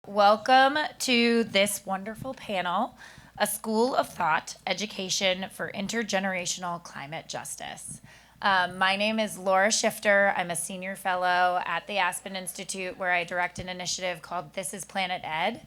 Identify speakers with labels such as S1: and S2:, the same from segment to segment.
S1: Welcome to this wonderful panel, A School of Thought, Education for Intergenerational Climate Justice. My name is Laura Shifter. I'm a senior fellow at the Aspen Institute, where I direct an initiative called This is Planet Ed.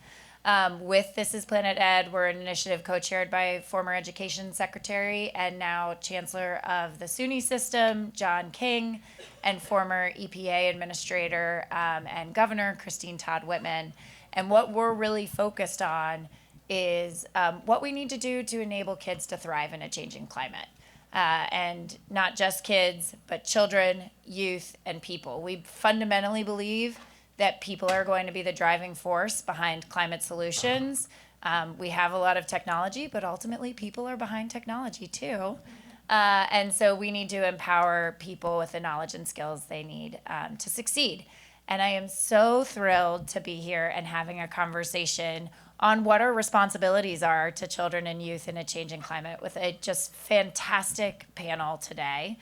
S1: With This is Planet Ed, we're an initiative co-chaired by former Education Secretary and now Chancellor of the SUNY system, John King, and former EPA Administrator and Governor, Christine Todd Whitman. And what we're really focused on is what we need to do to enable kids to thrive in a changing climate. And not just kids, but children, youth, and people. We fundamentally believe that people are going to be the driving force behind climate solutions. We have a lot of technology, but ultimately people are behind technology too. And so we need to empower people with the knowledge and skills they need to succeed. And I am so thrilled to be here and having a conversation on what our responsibilities are to children and youth in a changing climate with a just fantastic panel today.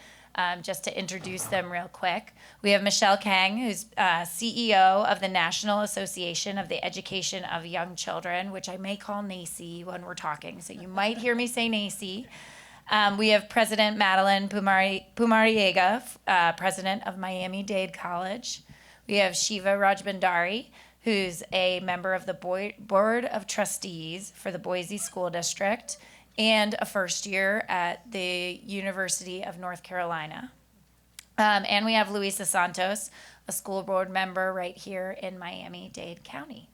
S1: Just to introduce them real quick, we have Michelle Kang, who's CEO of the National Association of the Education of Young Children, which I may call NACY when we're talking, so you might hear me say NACY. We have President Madeline Pumariega, President of Miami-Dade College. We have Shiva Rajbandari, who's a member of the Board of Trustees for the Boise School District and a first year at the University of North Carolina. And we have Luisa Santos, a school board member right here in Miami-Dade County.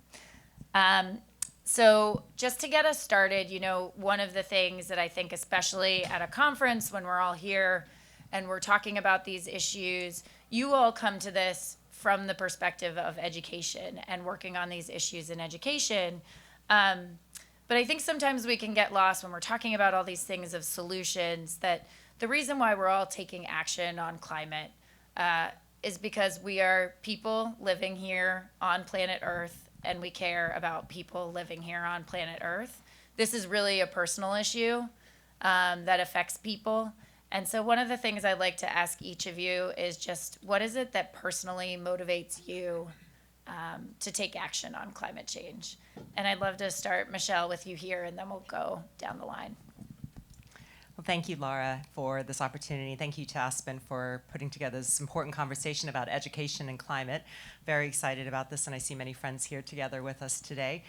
S1: So just to get us started, one of the things that I think, especially at a conference when we're all here and we're talking about these issues, you all come to this from the perspective of education and working on these issues in education. But I think sometimes we can get lost when we're talking about all these things of solutions, that the reason why we're all taking action on climate is because we are people living here on planet Earth, and we care about people living here on planet Earth. This is really a personal issue that affects people. And so one of the things I'd like to ask each of you is just, what is it that personally motivates you to take action on climate change? And I'd love to start, Michelle, with you here, and then we'll go down the line.
S2: Well, thank you, Laura, for this opportunity. Thank you to Aspen for putting together this important conversation about education and climate. Very excited about this, and I see many friends here together with us today.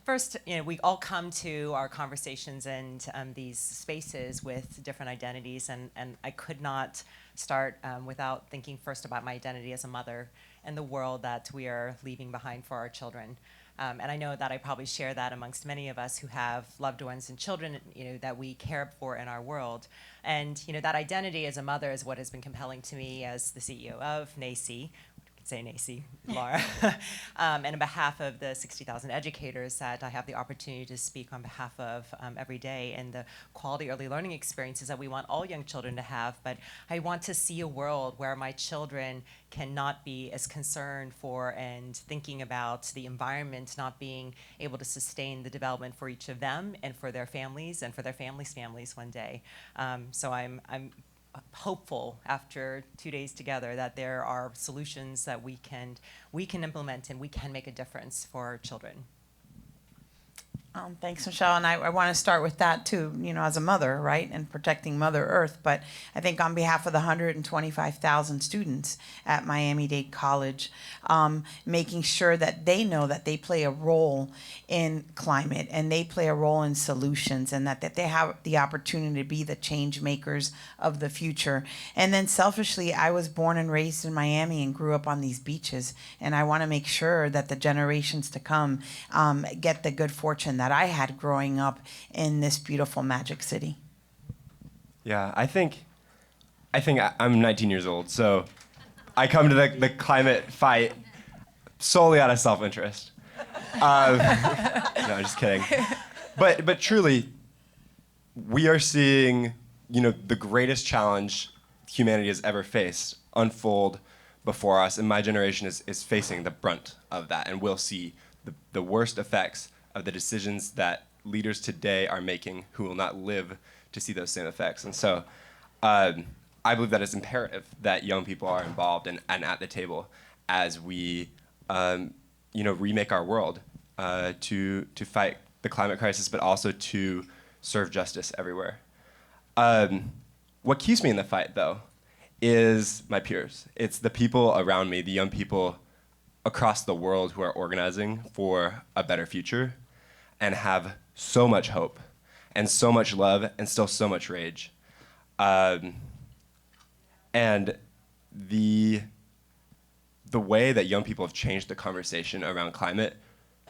S2: First, we all come to our conversations and these spaces with different identities, and I could not start without thinking first about my identity as a mother and the world that we are leaving behind for our children. And I know that I probably share that amongst many of us who have loved ones and children, that we care for in our world. And, that identity as a mother is what has been compelling to me as the CEO of NACY. Say NACY, Laura. And on behalf of the 60,000 educators that I have the opportunity to speak on behalf of every day, and the quality early learning experiences that we want all young children to have. But I want to see a world where my children cannot be as concerned for and thinking about the environment not being able to sustain the development for each of them and for their families and for their families one day. So I'm hopeful after 2 days together that there are solutions that we can implement and we can make a difference for our children.
S3: Thanks, Michelle. And I want to start with that too, as a mother, right, and protecting Mother Earth. But I think on behalf of the 125,000 students at Miami-Dade College, making sure that they know that they play a role in climate and they play a role in solutions, and that they have the opportunity to be the change makers of the future. And then selfishly, I was born and raised in Miami and grew up on these beaches. And I want to make sure that the generations to come get the good fortune that I had growing up in this beautiful magic city.
S4: Yeah, I think I'm 19 years old, so I come to the climate fight solely out of self-interest. No, just kidding. But truly, we are seeing, the greatest challenge humanity has ever faced unfold before us, and my generation is facing the brunt of that, and we'll see the worst effects of the decisions that leaders today are making who will not live to see those same effects. And so I believe that it's imperative that young people are involved and at the table as we remake our world, to fight the climate crisis, but also to serve justice everywhere. What keeps me in the fight, though, is my peers. It's the people around me, the young people across the world who are organizing for a better future and have so much hope and so much love and still so much rage. And the way that young people have changed the conversation around climate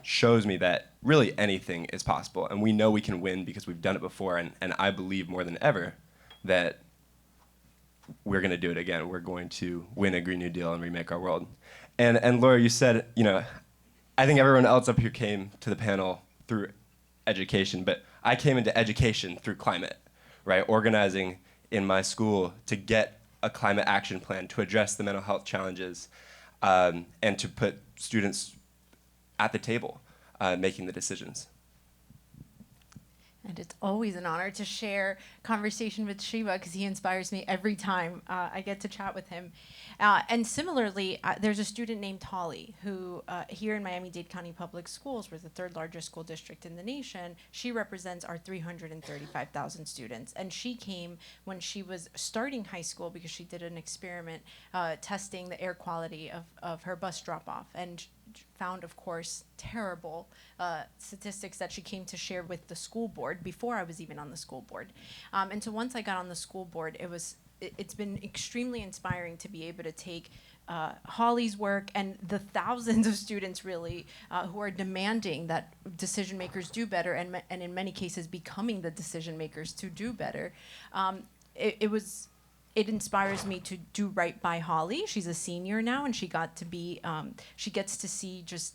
S4: shows me that really anything is possible. And we know we can win because we've done it before. And I believe more than ever that we're going to do it again. We're going to win a Green New Deal and remake our world. And Laura, you said, I think everyone else up here came to the panel through education, but I came into education through climate, right? Organizing in my school to get a climate action plan to address the mental health challenges, and to put students at the table making the decisions.
S5: And it's always an honor to share conversation with Shiva because he inspires me every time I get to chat with him. And similarly, there's a student named Holly who here in Miami-Dade County Public Schools, we're the third largest school district in the nation. She represents our 335,000 students. And she came when she was starting high school because she did an experiment testing the air quality of her bus drop-off. And found, of course, terrible statistics that she came to share with the school board before I was even on the school board. And so once I got on the school board, it's been extremely inspiring to be able to take Holly's work and the thousands of students really who are demanding that decision makers do better and in many cases becoming the decision makers to do better. It inspires me to do right by Holly. She's a senior now, and she gets to see just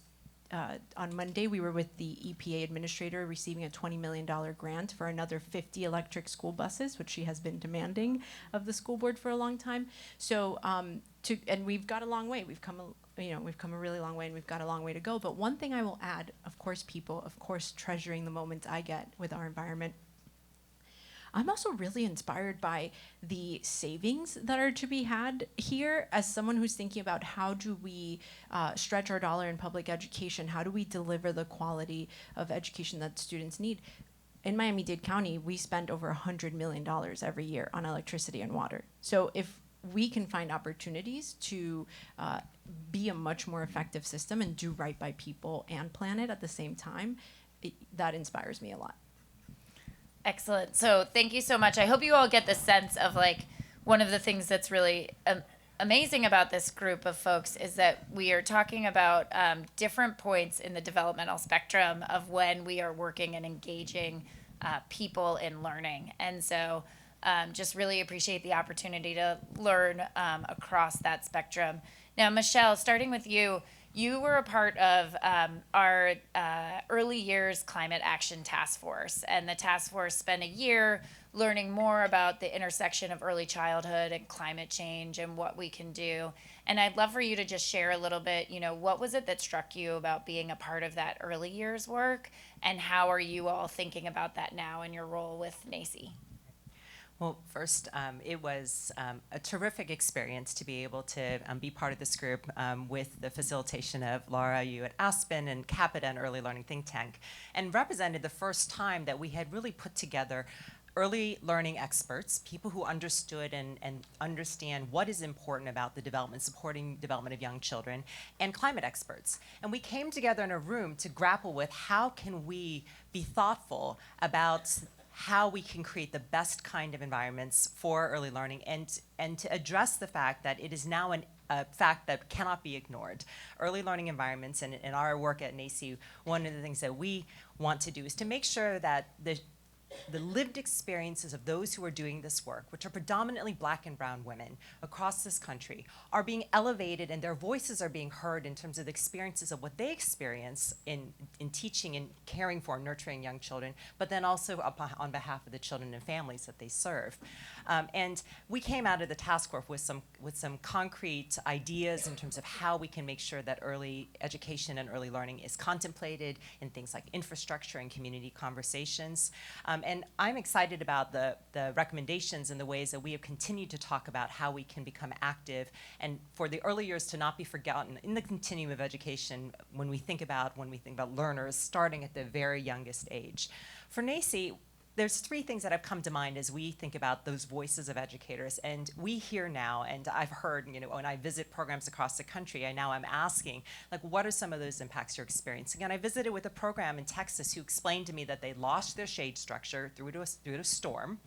S5: on Monday, we were with the EPA administrator receiving a $20 million grant for another 50 electric school buses, which she has been demanding of the school board for a long time. So, and we've got a long way. We've come a really long way, and we've got a long way to go. But one thing I will add, of course, treasuring the moments I get with our environment. I'm also really inspired by the savings that are to be had here. As someone who's thinking about how do we stretch our dollar in public education, how do we deliver the quality of education that students need? In Miami-Dade County, we spend over $100 million every year on electricity and water. So if we can find opportunities to be a much more effective system and do right by people and planet at the same time, that inspires me a lot.
S1: Excellent. So thank you so much. I hope you all get the sense of one of the things that's really amazing about this group of folks is that we are talking about different points in the developmental spectrum of when we are working and engaging people in learning. And so just really appreciate the opportunity to learn across that spectrum. Now, Michelle, starting with you, you were a part of our early years climate action task force, and the task force spent a year learning more about the intersection of early childhood and climate change and what we can do. And I'd love for you to just share a little bit, what was it that struck you about being a part of that early years work, and how are you all thinking about that now in your role with NACCE?
S2: Well, first, it was a terrific experience to be able to be part of this group with the facilitation of Laura, you at Aspen, and Capita, an early learning think tank, and represented the first time that we had really put together early learning experts, people who understood and understand what is important about the supporting development of young children, and climate experts. And we came together in a room to grapple with how can we be thoughtful about how we can create the best kind of environments for early learning and to address the fact that it is now a fact that cannot be ignored. Early learning environments, and in our work at NACCE, one of the things that we want to do is to make sure that the lived experiences of those who are doing this work, which are predominantly Black and brown women across this country, are being elevated and their voices are being heard in terms of the experiences of what they experience in teaching and caring for and nurturing young children, but then also on behalf of the children and families that they serve. And we came out of the task force with some concrete ideas in terms of how we can make sure that early education and early learning is contemplated in things like infrastructure and community conversations. And I'm excited about the recommendations and the ways that we have continued to talk about how we can become active and for the early years to not be forgotten in the continuum of education when we think about learners starting at the very youngest age. For NACCE, there's three things that have come to mind as we think about those voices of educators. And we hear now, and I've heard, when I visit programs across the country, I'm asking, like, what are some of those impacts you're experiencing? And I visited with a program in Texas who explained to me that they lost their shade structure due to a storm,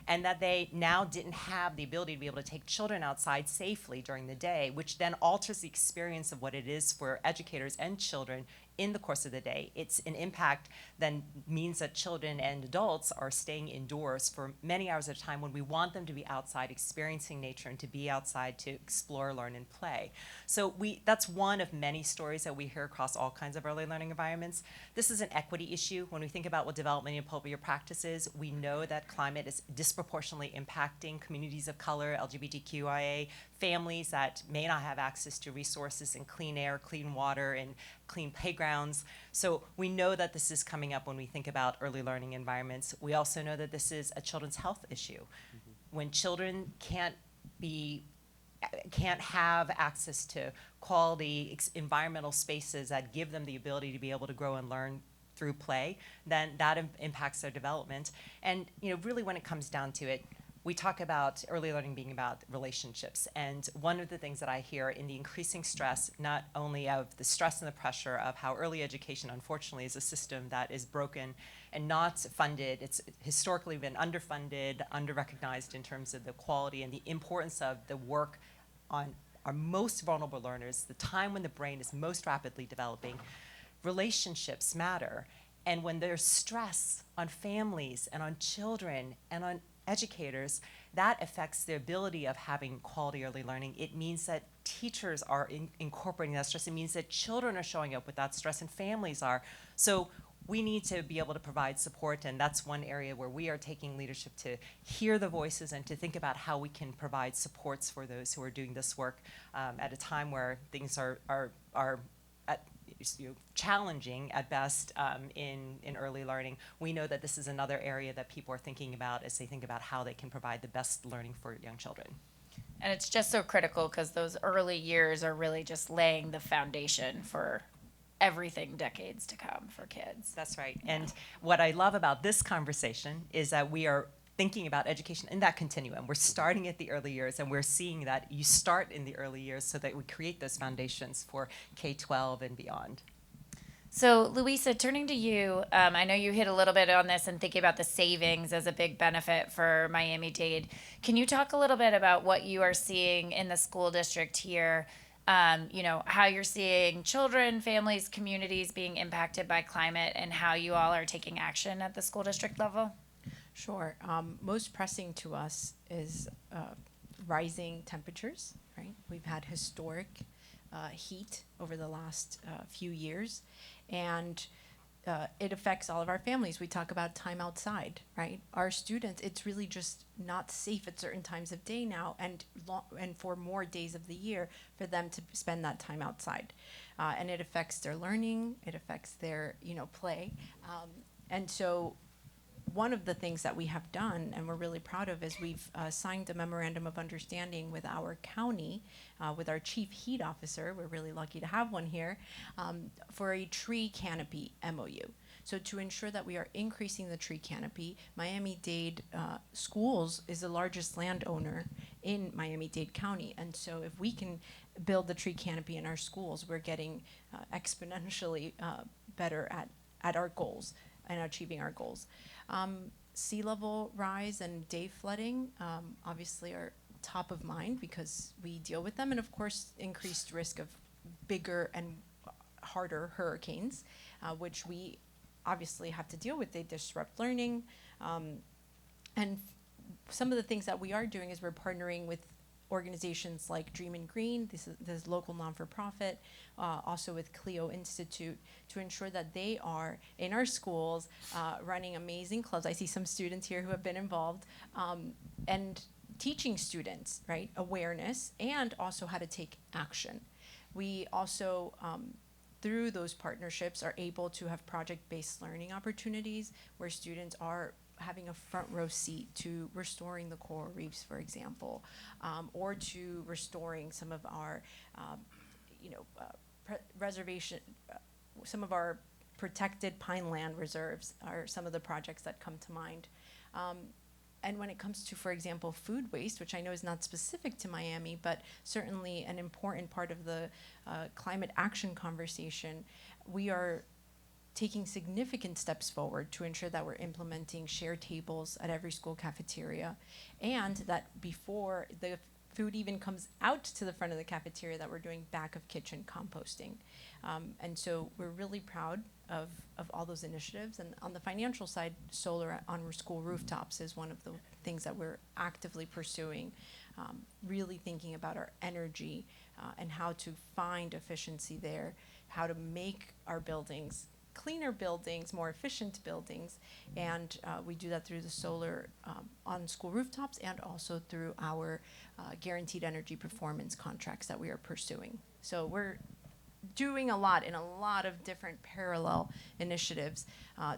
S2: and that they now didn't have the ability to be able to take children outside safely during the day, which then alters the experience of what it is for educators and children in the course of the day. It's an impact then means that children and adults are staying indoors for many hours at a time when we want them to be outside experiencing nature and to be outside to explore, learn, and play. So that's one of many stories that we hear across all kinds of early learning environments. This is an equity issue. When we think about what development and appropriate practice is, we know that climate is disproportionately impacting communities of color, LGBTQIA, families that may not have access to resources in clean air, clean water, and clean playgrounds. So we know that this is coming up when we think about early learning environments. We also know that this is a children's health issue. When children can't have access to quality environmental spaces that give them the ability to be able to grow and learn through play, then that impacts their development. And really when it comes down to it, we talk about early learning being about relationships. And one of the things that I hear in the increasing stress, not only of the stress and the pressure of how early education, unfortunately, is a system that is broken and not funded. It's historically been underfunded, under-recognized in terms of the quality and the importance of the work on our most vulnerable learners, the time when the brain is most rapidly developing. Relationships matter. And when there's stress on families and on children and on educators, that affects the ability of having quality early learning. It means that teachers are incorporating that stress. It means that children are showing up with that stress and families are. So we need to be able to provide support, and that's one area where we are taking leadership to hear the voices and to think about how we can provide supports for those who are doing this work at a time where things are challenging at best in early learning. We know that this is another area that people are thinking about as they think about how they can provide the best learning for young children.
S1: And it's just so critical because those early years are really just laying the foundation for everything decades to come for kids.
S2: That's right. Yeah. And what I love about this conversation is that we are thinking about education in that continuum. We're starting at the early years, and we're seeing that you start in the early years so that we create those foundations for K-12 and beyond.
S1: So, Louisa, turning to you, I know you hit a little bit on this and thinking about the savings as a big benefit for Miami-Dade. Can you talk a little bit about what you are seeing in the school district here? How you're seeing children, families, communities being impacted by climate, and how you all are taking action at the school district level?
S5: Sure. Most pressing to us is rising temperatures, right? We've had historic heat over the last few years, and it affects all of our families. We talk about time outside, right? Our students, it's really just not safe at certain times of day now, and for more days of the year for them to spend that time outside. And it affects their learning, it affects their, play. And so one of the things that we have done, and we're really proud of, is we've signed a memorandum of understanding with our county, with our chief heat officer. We're really lucky to have one here, for a tree canopy MOU. So to ensure that we are increasing the tree canopy, Miami-Dade Schools is the largest landowner in Miami-Dade County. And so if we can build the tree canopy in our schools, we're getting exponentially better at our goals and achieving our goals. Sea level rise and day flooding obviously are top of mind because we deal with them, and of course increased risk of bigger and harder hurricanes, which we obviously have to deal with. They disrupt learning, and some of the things that we are doing is we're partnering with organizations like Dream and Green, this local non-for-profit, also with Clio Institute, to ensure that they are in our schools running amazing clubs. I see some students here who have been involved, and teaching students, right, awareness and also how to take action. We also, through those partnerships, are able to have project-based learning opportunities where students are having a front row seat to restoring the coral reefs, for example, or to restoring some of our, reservation, some of our protected pineland reserves are some of the projects that come to mind. And when it comes to, for example, food waste, which I know is not specific to Miami, but certainly an important part of the climate action conversation, we are taking significant steps forward to ensure that we're implementing shared tables at every school cafeteria, and that before the food even comes out to the front of the cafeteria, that we're doing back of kitchen composting. And so we're really proud of all those initiatives. And on the financial side, solar on school rooftops is one of the things that we're actively pursuing, really thinking about our energy and how to find efficiency there, how to make our buildings cleaner buildings, more efficient buildings, and we do that through the solar on school rooftops and also through our guaranteed energy performance contracts that we are pursuing. So we're doing a lot in a lot of different parallel initiatives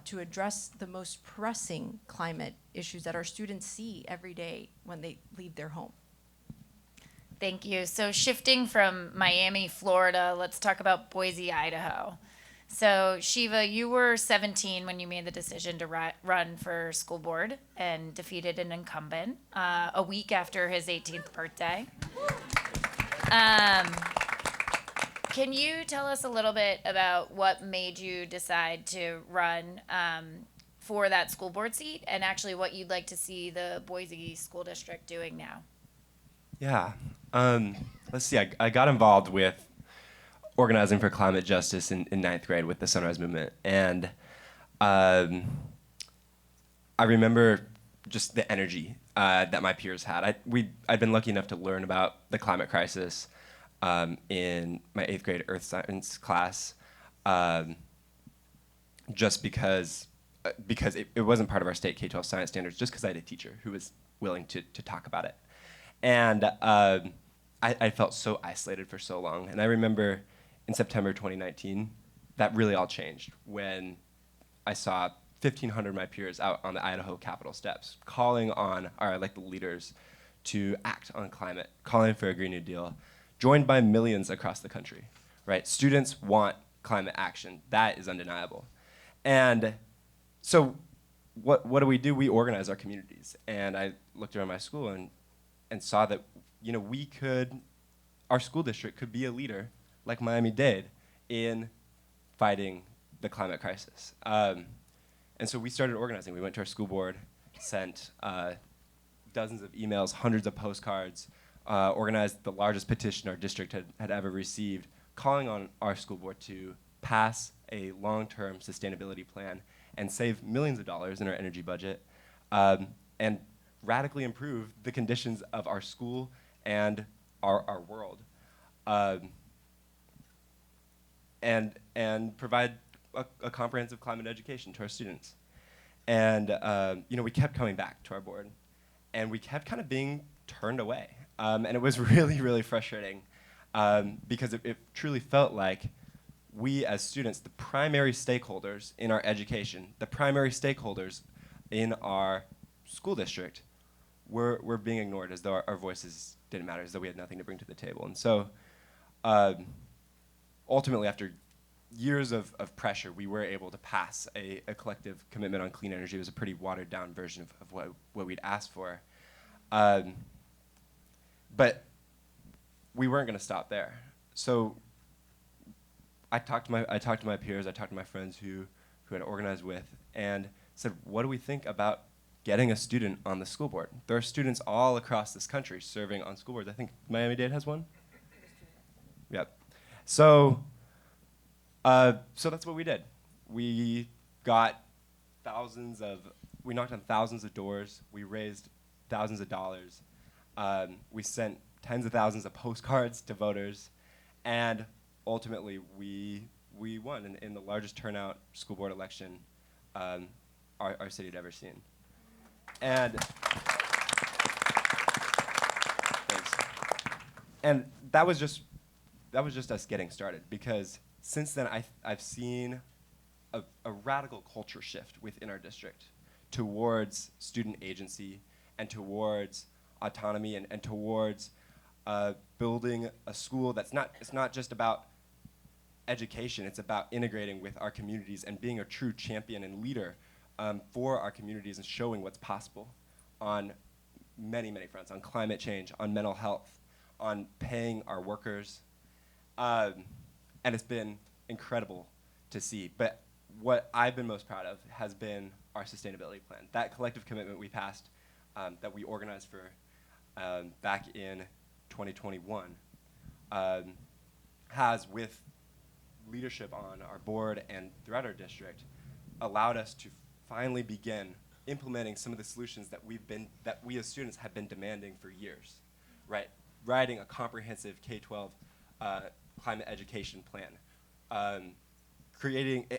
S5: to address the most pressing climate issues that our students see every day when they leave their home.
S1: Thank you. So shifting from Miami, Florida, let's talk about Boise, Idaho. So Shiva, you were 17 when you made the decision to run for school board and defeated an incumbent a week after his 18th birthday. Can you tell us a little bit about what made you decide to run for that school board seat, and actually what you'd like to see the Boise School District doing now?
S4: Yeah. Let's see. I got involved with organizing for climate justice in ninth grade with the Sunrise Movement. And I remember just the energy that my peers had. I'd been lucky enough to learn about the climate crisis in my 8th grade earth science class just because it wasn't part of our state K-12 science standards, just because I had a teacher who was willing to talk about it. And I felt so isolated for so long. And I remember in September 2019, that really all changed when I saw 1,500 of my peers out on the Idaho Capitol steps calling on our elected leaders to act on climate, calling for a Green New Deal, joined by millions across the country, right? Students want climate action. That is undeniable. And so what do? We organize our communities. And I looked around my school and saw that, our school district could be a leader like Miami-Dade in fighting the climate crisis. And so we started organizing. We went to our school board, sent dozens of emails, hundreds of postcards, organized the largest petition our district had ever received, calling on our school board to pass a long-term sustainability plan and save millions of dollars in our energy budget, and radically improve the conditions of our school and our world. And provide a comprehensive climate education to our students. And we kept coming back to our board, and we kept kind of being turned away. And it was really, really frustrating because it truly felt like we as students, the primary stakeholders in our education, the primary stakeholders in our school district, were being ignored, as though our voices didn't matter, as though we had nothing to bring to the table. And so ultimately, after years of pressure, we were able to pass a collective commitment on clean energy. It was a pretty watered down version of what we'd asked for. But we weren't going to stop there. So I talked to my peers, I talked to my friends who had organized with, and said, what do we think about getting a student on the school board? There are students all across this country serving on school boards. I think Miami-Dade has one. Yep. So that's what we did. We knocked on thousands of doors. We raised thousands of dollars. We sent tens of thousands of postcards to voters, and ultimately we won in the largest turnout school board election our city had ever seen. And thanks. And that was just us getting started, because since then I've seen a radical culture shift within our district towards student agency and towards autonomy and towards building a school it's not just about education, it's about integrating with our communities and being a true champion and leader for our communities and showing what's possible on many, many fronts, on climate change, on mental health, on paying our workers. And it's been incredible to see. But what I've been most proud of has been our sustainability plan. That collective commitment we passed, that we organized for back in 2021, has, with leadership on our board and throughout our district, allowed us to finally begin implementing some of the solutions that we as students have been demanding for years, right? Writing a comprehensive K-12 climate education plan,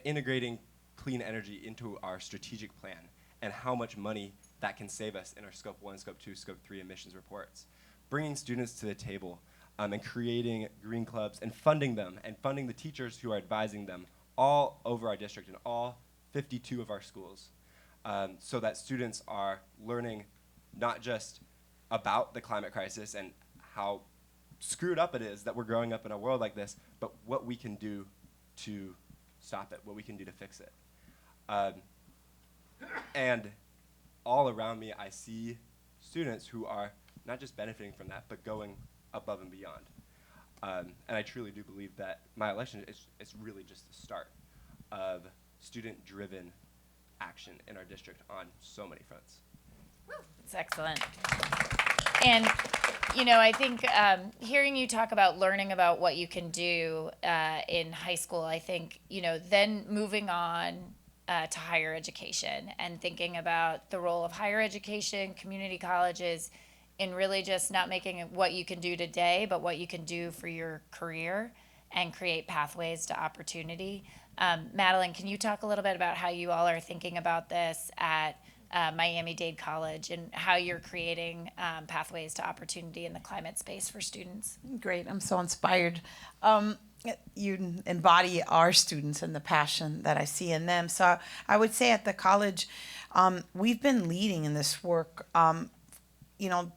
S4: integrating clean energy into our strategic plan, and how much money that can save us in our Scope 1, Scope 2, Scope 3 emissions reports. Bringing students to the table and creating green clubs and funding them and funding the teachers who are advising them all over our district in all 52 of our schools, so that students are learning not just about the climate crisis and how screwed up it is that we're growing up in a world like this, but what we can do to stop it, what we can do to fix it. And all around me, I see students who are not just benefiting from that, but going above and beyond. And I truly do believe that my election is really just the start of student-driven action in our district on so many fronts.
S1: It's excellent. And, you know, I think hearing you talk about learning about what you can do in high school, I think, you know, then moving on to higher education and thinking about the role of higher education, community colleges, in really just not making it what you can do today, but what you can do for your career and create pathways to opportunity. Madeline, can you talk a little bit about how you all are thinking about this at Miami-Dade College and how you're creating pathways to opportunity in the climate space for students?
S3: Great, I'm so inspired. You embody our students and the passion that I see in them. So I would say at the college, we've been leading in this work. You know,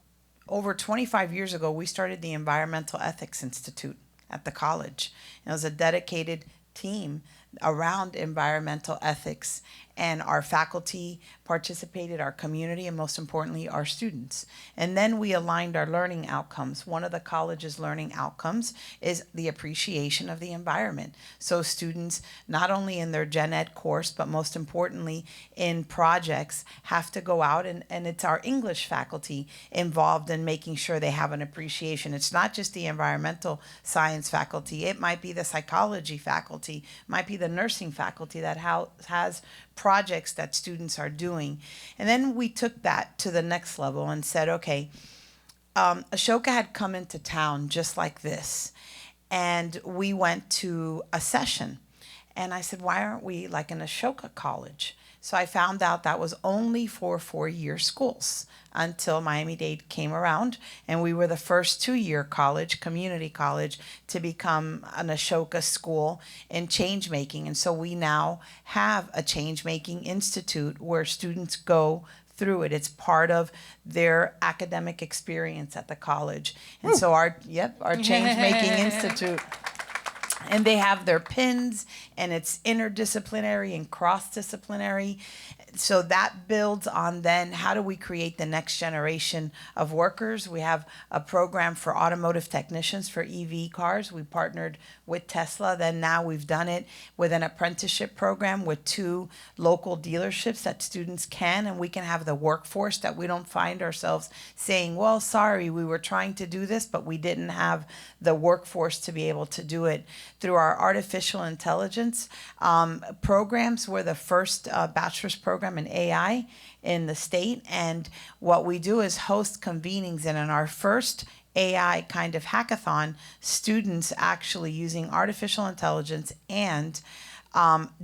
S3: over 25 years ago, we started the Environmental Ethics Institute at the college. It was a dedicated team around environmental ethics, and our faculty participated, our community, and most importantly, our students. And then we aligned our learning outcomes. One of the college's learning outcomes is the appreciation of the environment. So students, not only in their gen ed course, but most importantly in projects, have to go out, and it's our English faculty involved in making sure they have an appreciation. It's not just the environmental science faculty. It might be the psychology faculty, might be the nursing faculty that has projects that students are doing. And then we took that to the next level and said, okay, Ashoka had come into town just like this. And we went to a session. And I said, why aren't we like an Ashoka college? So I found out that was only for 4-year schools until Miami-Dade came around, and we were the first 2-year college, community college, to become an Ashoka school in change making. And so we now have a change making institute where students go through it. It's part of their academic experience at the college. And so our change making institute. And they have their pins, and it's interdisciplinary and cross-disciplinary. So that builds on then how do we create the next generation of workers. We have a program for automotive technicians for EV cars. We partnered with Tesla. Then now we've done it with an apprenticeship program with 2 local dealerships that students can, and we can have the workforce that we don't find ourselves saying, well, sorry, we were trying to do this, but we didn't have the workforce to be able to do it. Through our artificial intelligence programs, we're the first bachelor's program in AI in the state. And what we do is host convenings. And in our first AI kind of hackathon, students actually using artificial intelligence and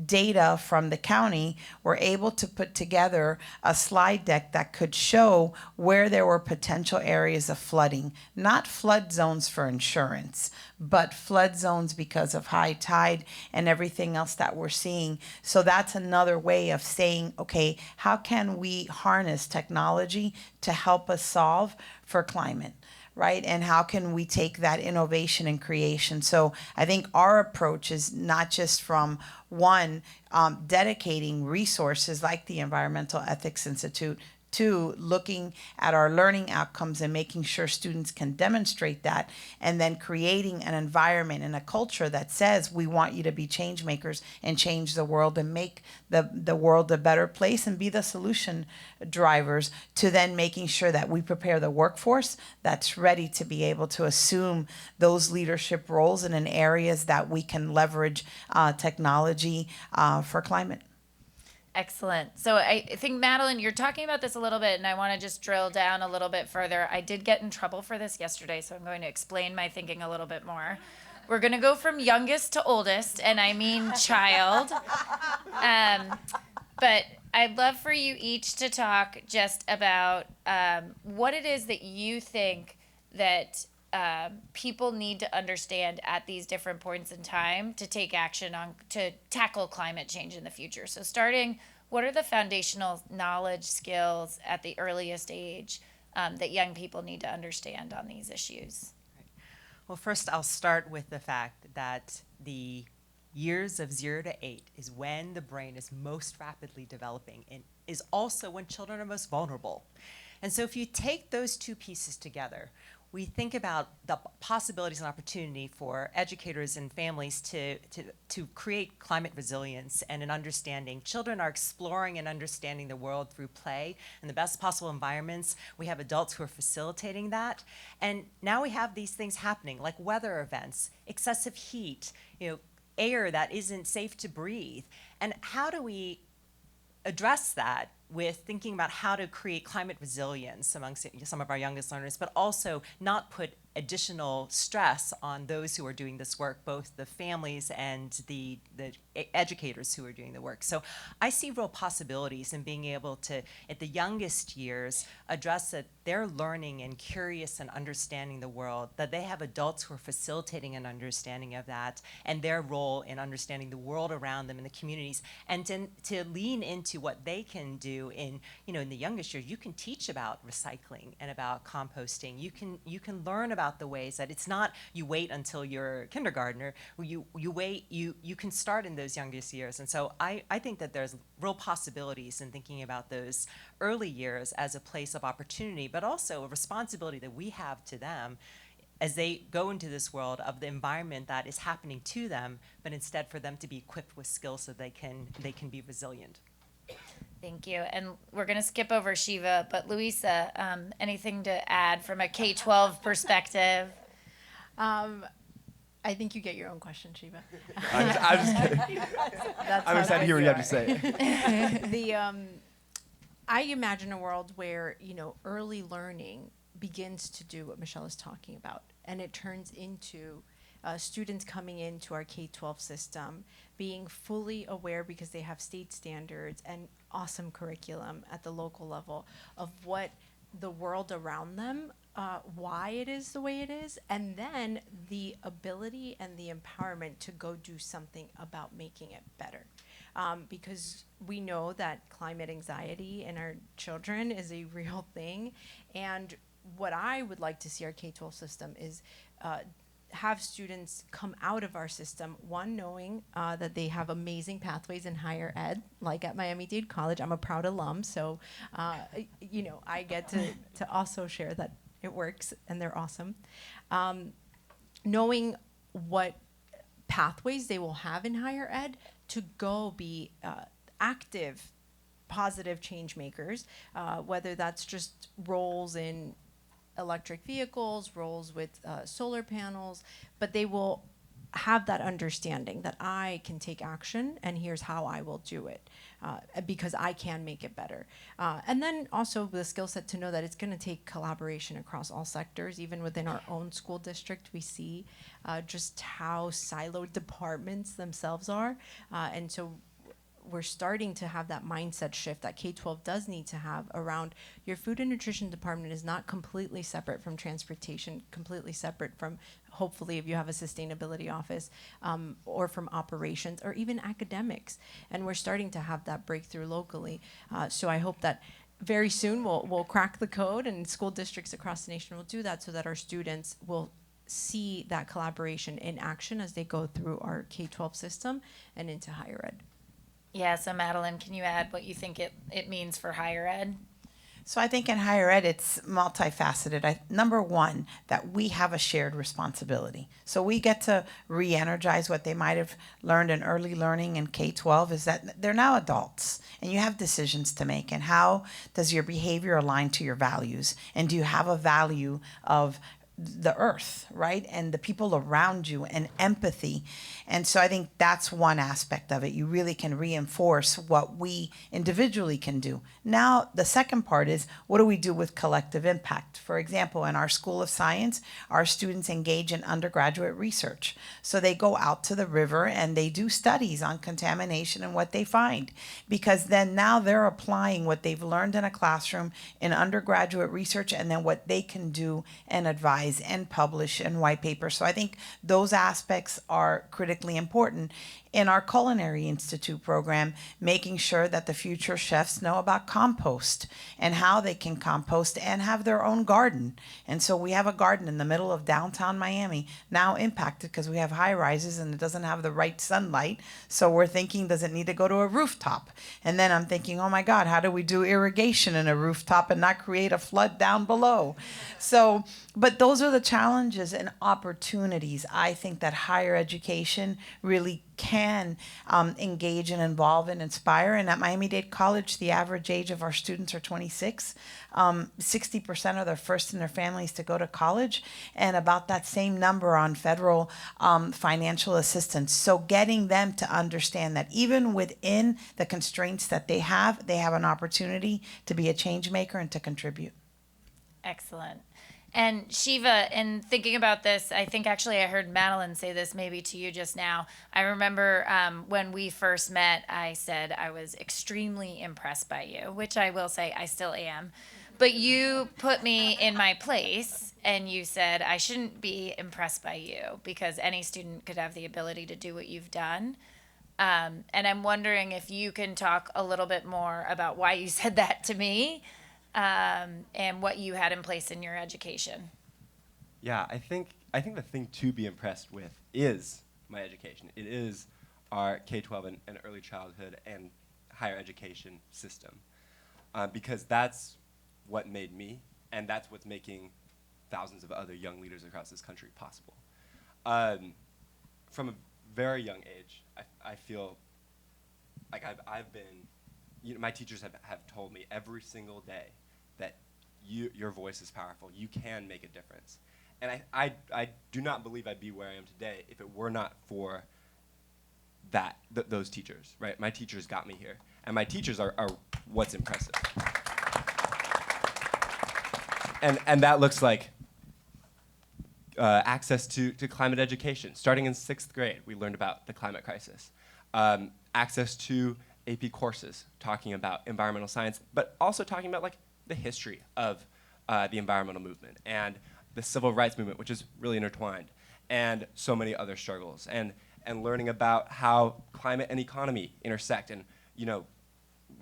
S3: data from the county, we're able to put together a slide deck that could show where there were potential areas of flooding, not flood zones for insurance, but flood zones because of high tide and everything else that we're seeing. So that's another way of saying, okay, how can we harness technology to help us solve for climate? Right? And how can we take that innovation and creation? So I think our approach is not just from one, dedicating resources like the Environmental Ethics Institute, to looking at our learning outcomes and making sure students can demonstrate that, and then creating an environment and a culture that says we want you to be change makers and change the world and make the world a better place and be the solution drivers, to then making sure that we prepare the workforce that's ready to be able to assume those leadership roles and in areas that we can leverage technology for climate.
S1: Excellent. So I think, Madeline, you're talking about this a little bit, and I want to just drill down a little bit further. I did get in trouble for this yesterday, so I'm going to explain my thinking a little bit more. We're going to go from youngest to oldest, and I mean child. But I'd love for you each to talk just about what it is that you think that people need to understand at these different points in time to take action on to tackle climate change in the future. So starting, what are the foundational knowledge skills at the earliest age that young people need to understand on these issues?
S2: Well, first I'll start with the fact that the years of 0 to 8 is when the brain is most rapidly developing and is also when children are most vulnerable. And so if you take those two pieces together, we think about the possibilities and opportunity for educators and families to create climate resilience and an understanding. Children are exploring and understanding the world through play in the best possible environments. We have adults who are facilitating that. And now we have these things happening, like weather events, excessive heat, air that isn't safe to breathe. And how do we address that with thinking about how to create climate resilience amongst some of our youngest learners, but also not put additional stress on those who are doing this work, both the families and the educators who are doing the work. So I see real possibilities in being able to, at the youngest years, address that they're learning and curious and understanding the world, that they have adults who are facilitating an understanding of that and their role in understanding the world around them in the communities, and to lean into what they can do in the youngest years. You can teach about recycling and about composting. You can learn about the ways that it's not you wait until you're a kindergartner. You can start in those youngest years. And so I think that there's real possibilities in thinking about those early years as a place of opportunity, but also a responsibility that we have to them as they go into this world of the environment that is happening to them, but instead for them to be equipped with skills so they can be resilient.
S1: Thank you. And we're going to skip over Shiva, but Luisa, anything to add from a K-12 perspective?
S5: I think you get your own question, Shiva.
S4: I'm just kidding. I'm excited to hear what you have to say.
S5: I imagine a world where early learning begins to do what Michelle is talking about, and it turns into students coming into our K-12 system being fully aware, because they have state standards and awesome curriculum at the local level, of what the world around them, why it is the way it is, and then the ability and the empowerment to go do something about making it better. Because we know that climate anxiety in our children is a real thing. And what I would like to see our K-12 system is have students come out of our system, one, knowing that they have amazing pathways in higher ed, like at Miami-Dade College. I'm a proud alum, so I get to also share that it works and they're awesome. Knowing what pathways they will have in higher ed to go be active, positive change makers, whether that's just roles in electric vehicles, roles with solar panels, but they will have that understanding that I can take action and here's how I will do it, because I can make it better. And then also the skill set to know that it's going to take collaboration across all sectors. Even within our own school district, we see just how siloed departments themselves are. And so we're starting to have that mindset shift that K-12 does need to have around your food and nutrition department is not completely separate from transportation, completely separate from, hopefully, if you have a sustainability office, or from operations, or even academics. And we're starting to have that breakthrough locally. So I hope that very soon we'll crack the code, and school districts across the nation will do that so that our students will see that collaboration in action as they go through our K-12 system and into higher ed.
S1: Yeah, so Madeline, can you add what you think it means for higher ed?
S3: So I think in higher ed, it's multifaceted. Number one, that we have a shared responsibility. So we get to re-energize what they might have learned in early learning in K-12 is that they're now adults and you have decisions to make. And how does your behavior align to your values? And do you have a value of the earth, right? And the people around you and empathy. And so I think that's one aspect of it. You really can reinforce what we individually can do. Now, the second part is what do we do with collective impact? For example, in our School of Science, our students engage in undergraduate research. So they go out to the river and they do studies on contamination and what they find. Because then now they're applying what they've learned in a classroom in undergraduate research and then what they can do and advise and publish and white paper. So I think those aspects are critically important. In our Culinary Institute program, making sure that the future chefs know about compost and how they can compost and have their own garden. And so we have a garden in the middle of downtown Miami, now impacted because we have high rises and it doesn't have the right sunlight. So we're thinking, does it need to go to a rooftop? And then I'm thinking, oh my God, how do we do irrigation in a rooftop and not create a flood down below? So, but those are the challenges and opportunities I think that higher education really can engage and involve and inspire. And at Miami-Dade College, the average age of our students are 26. 60% are the first in their families to go to college, and about that same number on federal financial assistance. So getting them to understand that even within the constraints that they have an opportunity to be a change maker and to contribute.
S1: Excellent. And Shiva, in thinking about this, I think actually I heard Madeline say this maybe to you just now. I remember when we first met, I said I was extremely impressed by you, which I will say I still am. But you put me in my place and you said I shouldn't be impressed by you because any student could have the ability to do what you've done. And I'm wondering if you can talk a little bit more about why you said that to me. And what you had in place in your education.
S4: Yeah, I think the thing to be impressed with is my education. It is our K-12 and early childhood and higher education system, because that's what made me, and that's what's making thousands of other young leaders across this country possible. From a very young age, I feel like I've been, my teachers have told me every single day that your voice is powerful. You can make a difference. And I do not believe I'd be where I am today if it were not for those teachers, right? My teachers got me here. And my teachers are what's impressive. And that looks like access to climate education. Starting in 6th grade, we learned about the climate crisis. Access to AP courses talking about environmental science, but also talking about like the history of the environmental movement and the civil rights movement, which is really intertwined, and so many other struggles, and learning about how climate and economy intersect, and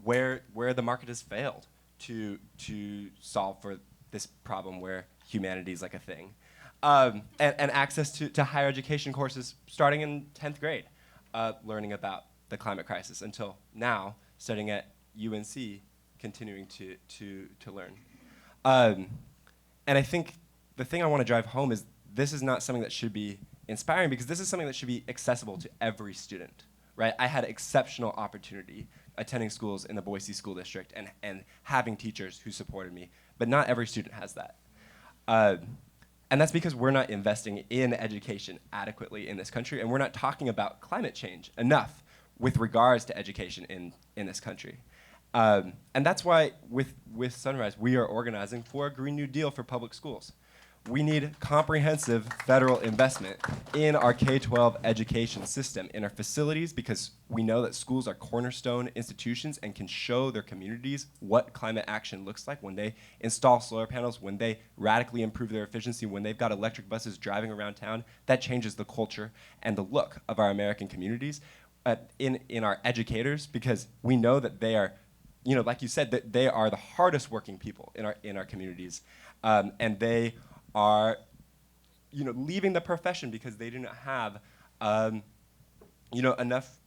S4: where the market has failed to solve for this problem where humanity is like a thing, and access to higher education courses starting in 10th grade, learning about the climate crisis until now, studying at UNC, continuing to learn. And I think the thing I want to drive home is this is not something that should be inspiring because this is something that should be accessible to every student, right? I had exceptional opportunity attending schools in the Boise School District and having teachers who supported me, but not every student has that. And that's because we're not investing in education adequately in this country, and we're not talking about climate change enough with regards to education in this country. And that's why with Sunrise, we are organizing for a Green New Deal for public schools. We need comprehensive federal investment in our K-12 education system, in our facilities, because we know that schools are cornerstone institutions and can show their communities what climate action looks like when they install solar panels, when they radically improve their efficiency, when they've got electric buses driving around town. That changes the culture and the look of our American communities. In our educators, because we know that they are, like you said, that they are the hardest working people in our communities, and they are, leaving the profession because they do not have, enough.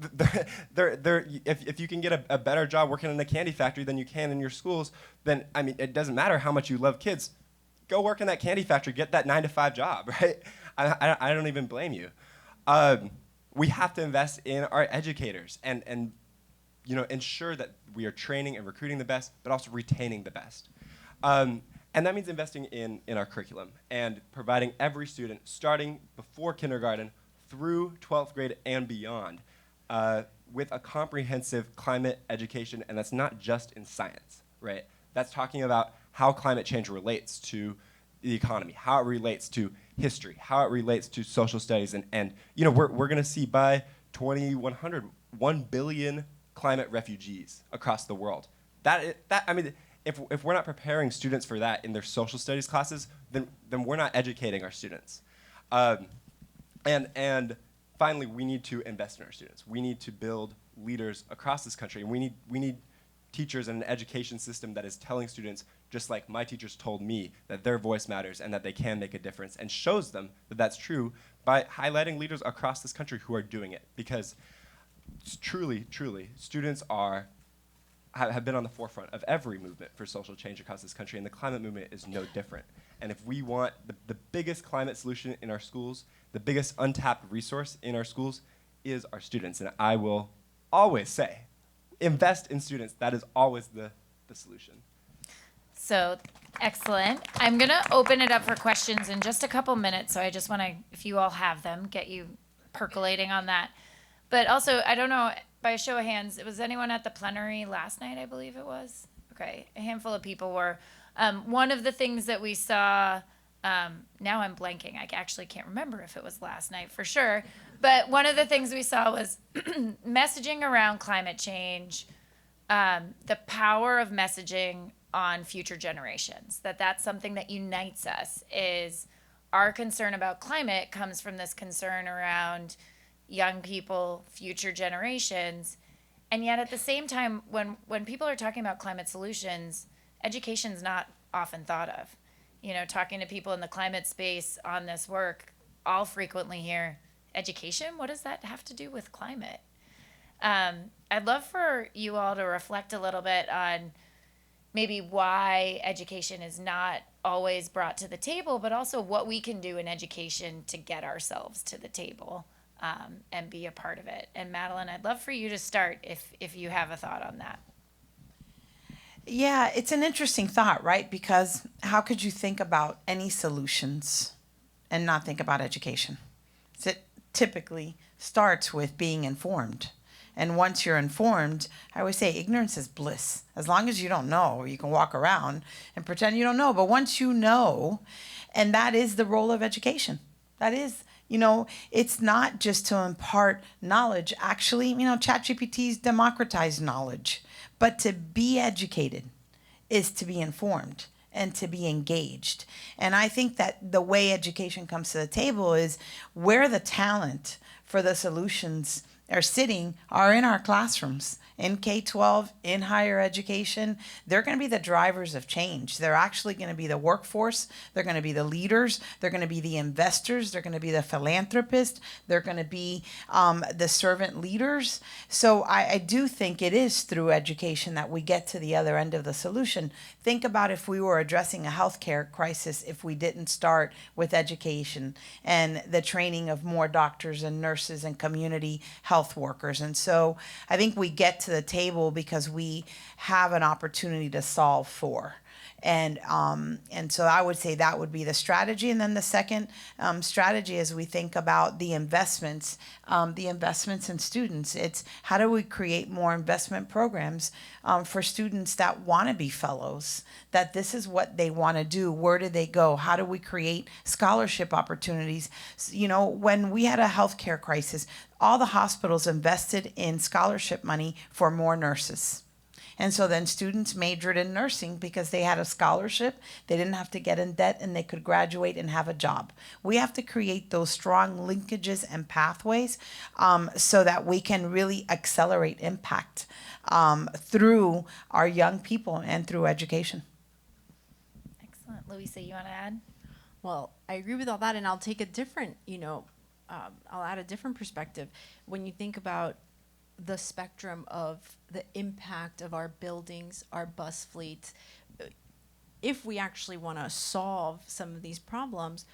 S4: If you can get a better job working in a candy factory than you can in your schools, then it doesn't matter how much you love kids. Go work in that candy factory, get that 9-to-5 job, right? I don't even blame you. We have to invest in our educators and ensure that we are training and recruiting the best, but also retaining the best. And that means investing in our curriculum and providing every student, starting before kindergarten through 12th grade and beyond, with a comprehensive climate education. And that's not just in science, right? That's talking about how climate change relates to the economy, how it relates to history, how it relates to social studies. And we're going to see by 2100, 1 billion climate refugees across the world. If we're not preparing students for that in their social studies classes, then we're not educating our students. And finally, we need to invest in our students. We need to build leaders across this country, and we need teachers and an education system that is telling students, just like my teachers told me, that their voice matters and that they can make a difference, and shows them that that's true by highlighting leaders across this country who are doing it. Because truly, students have been on the forefront of every movement for social change across this country, and the climate movement is no different. And if we want the biggest climate solution in our schools, the biggest untapped resource in our schools is our students. And I will always say, invest in students. That is always the solution.
S1: So, excellent. I'm going to open it up for questions in just a couple minutes, so I just want to, if you all have them, get you percolating on that. But also, I don't know, by a show of hands, was anyone at the plenary last night, I believe it was? Okay, a handful of people were. One of the things that we saw, now I'm blanking, I actually can't remember if it was last night for sure, but one of the things we saw was messaging around climate change, the power of messaging on future generations, that's something that unites us, is our concern about climate comes from this concern around young people, future generations. And yet at the same time, when people are talking about climate solutions, education's not often thought of. Talking to people in the climate space on this work, I'll frequently hear, education? What does that have to do with climate? I'd love for you all to reflect a little bit on maybe why education is not always brought to the table, but also what we can do in education to get ourselves to the table. And be a part of it. And Madeline, I'd love for you to start if you have a thought on that.
S3: Yeah, it's an interesting thought, right? Because how could you think about any solutions and not think about education? So it typically starts with being informed. And once you're informed, I always say ignorance is bliss. As long as you don't know, you can walk around and pretend you don't know. But once you know, and that is the role of education. That is, it's not just to impart knowledge. Actually, ChatGPT's democratized knowledge. But to be educated is to be informed and to be engaged. And I think that the way education comes to the table is where the talent for the solutions are in our classrooms, in K-12, in higher education. They're going to be the drivers of change. They're actually going to be the workforce. They're going to be the leaders. They're going to be the investors. They're going to be the philanthropists. They're going to be the servant leaders. So I do think it is through education that we get to the other end of the solution. Think about if we were addressing a healthcare crisis, if we didn't start with education and the training of more doctors and nurses and community health workers. And so I think we get to the table because we have an opportunity to solve for. And so I would say that would be the strategy. And then the second strategy, as we think about the investments in students, it's how do we create more investment programs for students that want to be fellows, that this is what they want to do. Where do they go? How do we create scholarship opportunities? You know, when we had a healthcare crisis, all the hospitals invested in scholarship money for more nurses. And so then students majored in nursing because they had a scholarship, they didn't have to get in debt, and they could graduate and have a job. We have to create those strong linkages and pathways so that we can really accelerate impact through our young people and through education.
S1: Excellent. Louisa, you want to add?
S5: Well, I agree with all that, and I'll take a different, I'll add a different perspective. When you think about the spectrum of the impact of our buildings, our bus fleet, if we actually want to solve some of these problems,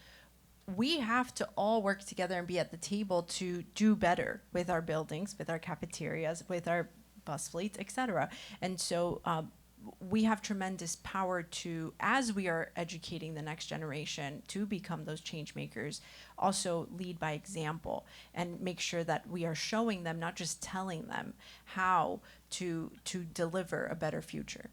S5: we have to all work together and be at the table to do better with our buildings, with our cafeterias, with our bus fleets, etc. And so we have tremendous power to, as we are educating the next generation to become those change makers, also lead by example and make sure that we are showing them, not just telling them, how to deliver a better future.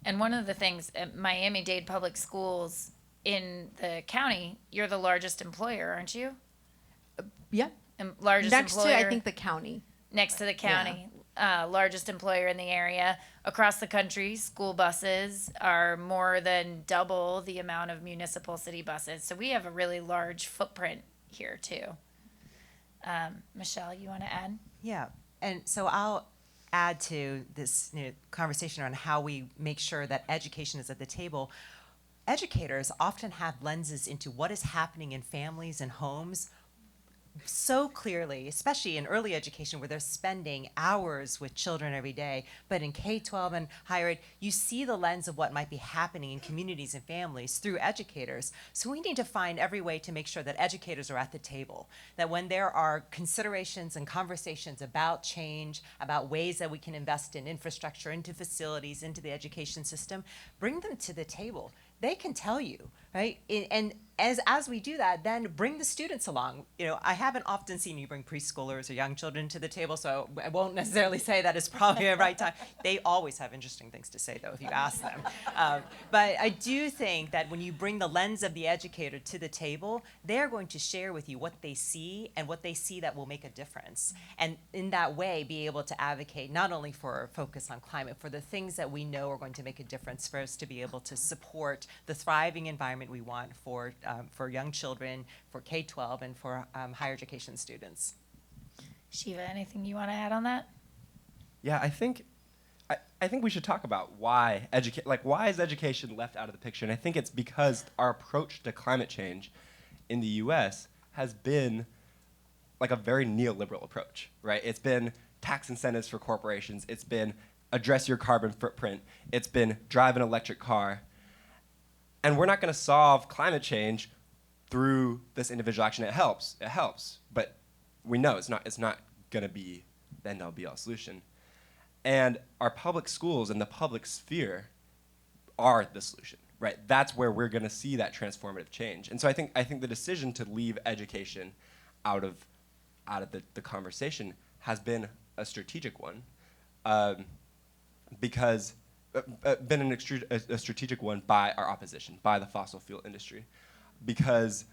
S1: And one of the things at Miami-Dade Public Schools in the county, you're the largest employer, aren't you?
S5: Yeah.
S1: Largest
S5: Next
S1: employer.
S5: to, I think, the county.
S1: Next to the county. Largest employer in the area. Across the country, school buses are more than double the amount of municipal city buses. So we have a really large footprint here too. Michelle, you want to add?
S2: Yeah, and so I'll add to this conversation around how we make sure that education is at the table. Educators often have lenses into what is happening in families and homes so clearly, especially in early education where they're spending hours with children every day. But in K-12 and higher ed, you see the lens of what might be happening in communities and families through educators. So we need to find every way to make sure that educators are at the table, that when there are considerations and conversations about change, about ways that we can invest in infrastructure, into facilities, into the education system, bring them to the table. They can tell you, right? And as we do that, then bring the students along. I haven't often seen you bring preschoolers or young children to the table, so I won't necessarily say that is probably a right time. They always have interesting things to say, though, if you ask them. But I do think that when you bring the lens of the educator to the table, they're going to share with you what they see and what they see that will make a difference. And in that way, be able to advocate not only for focus on climate, for the things that we know are going to make a difference for us to be able to support the thriving environment we want for young children, for K-12, and for higher education students.
S1: Shiva, anything you want to add on that?
S4: Yeah, I think we should talk about why why is education left out of the picture? And I think it's because our approach to climate change in the U.S. has been like a very neoliberal approach, right? It's been tax incentives for corporations. It's been address your carbon footprint. It's been drive an electric car. And we're not going to solve climate change through this individual action. It helps, but we know it's not going to be the end-all be-all solution. And our public schools and the public sphere are the solution, right? That's where we're going to see that transformative change. And so I think the decision to leave education out of the conversation has been a strategic one, because been a strategic one by our opposition, by the fossil fuel industry, because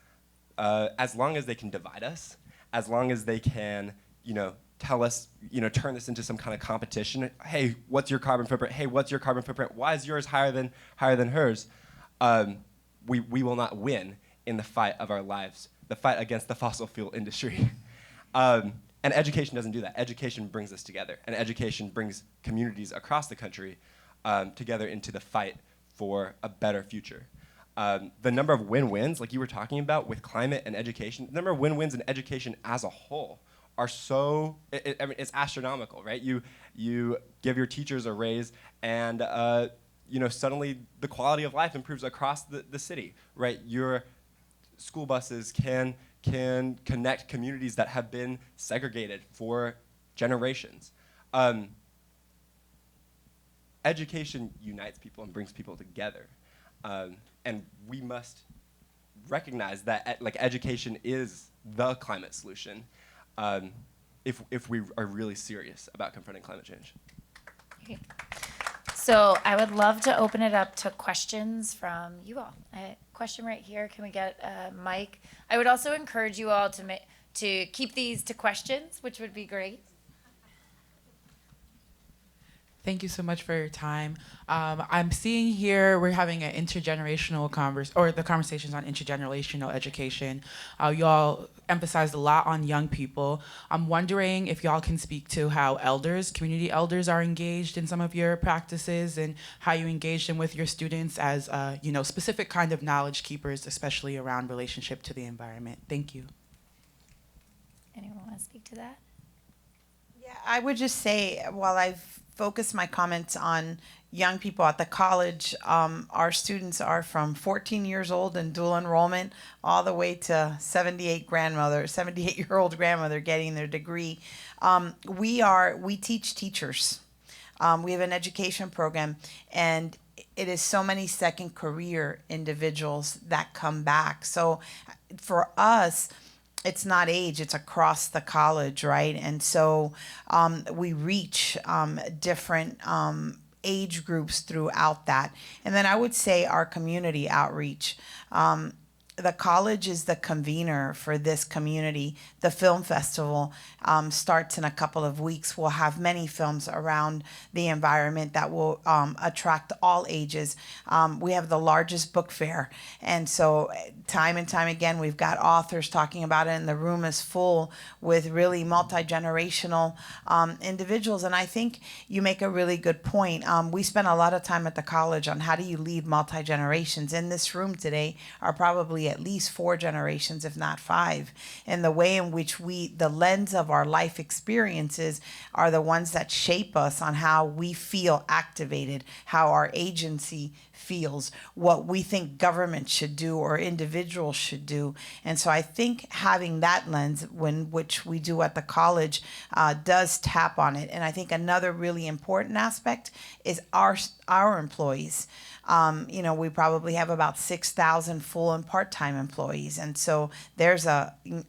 S4: as long as they can divide us, as long as they can, tell us, turn this into some kind of competition. Hey, what's your carbon footprint? Hey, what's your carbon footprint? Why is yours higher than hers? We will not win in the fight of our lives, the fight against the fossil fuel industry. And education doesn't do that. Education brings us together, and education brings communities across the country together into the fight for a better future. The number of win-wins, like you were talking about with climate and education, the number of win-wins in education as a whole are so, it's astronomical, right? You give your teachers a raise, and suddenly the quality of life improves across the city, right? Your school buses can connect communities that have been segregated for generations. Education unites people and brings people together. And we must recognize that like education is the climate solution if we are really serious about confronting climate change.
S1: Okay. So I would love to open it up to questions from you all. A question right here. Can we get a mic? I would also encourage you all to keep these to questions, which would be great.
S6: Thank you so much for your time. I'm seeing here we're having an intergenerational the conversations on intergenerational education. Y'all emphasized a lot on young people. I'm wondering if y'all can speak to how community elders are engaged in some of your practices and how you engage them with your students as, specific kind of knowledge keepers, especially around relationship to the environment. Thank you.
S1: Anyone want to speak to that?
S3: Yeah, I would just say, while I've focused my comments on young people at the college, our students are from 14 years old in dual enrollment all the way to 78-year-old grandmother getting their degree. We teach teachers. We have an education program, and it is so many second career individuals that come back. So for us, it's not age, it's across the college, right? And so we reach different age groups throughout that. And then I would say our community outreach. The college is the convener for this community. The film festival starts in a couple of weeks. We'll have many films around the environment that will attract all ages. We have the largest book fair. And so time and time again, we've got authors talking about it, and the room is full with really multi-generational individuals. And I think you make a really good point. We spend a lot of time at the college on how do you lead multi-generations. In this room today are probably at least 4 generations, if not 5. And the way in which the lens of our life experiences are the ones that shape us on how we feel activated, how our agency feels, what we think government should do or individuals should do. And so I think having that lens, which we do at the college, does tap on it. And I think another really important aspect is our employees. We probably have about 6,000 full and part-time employees. And so there's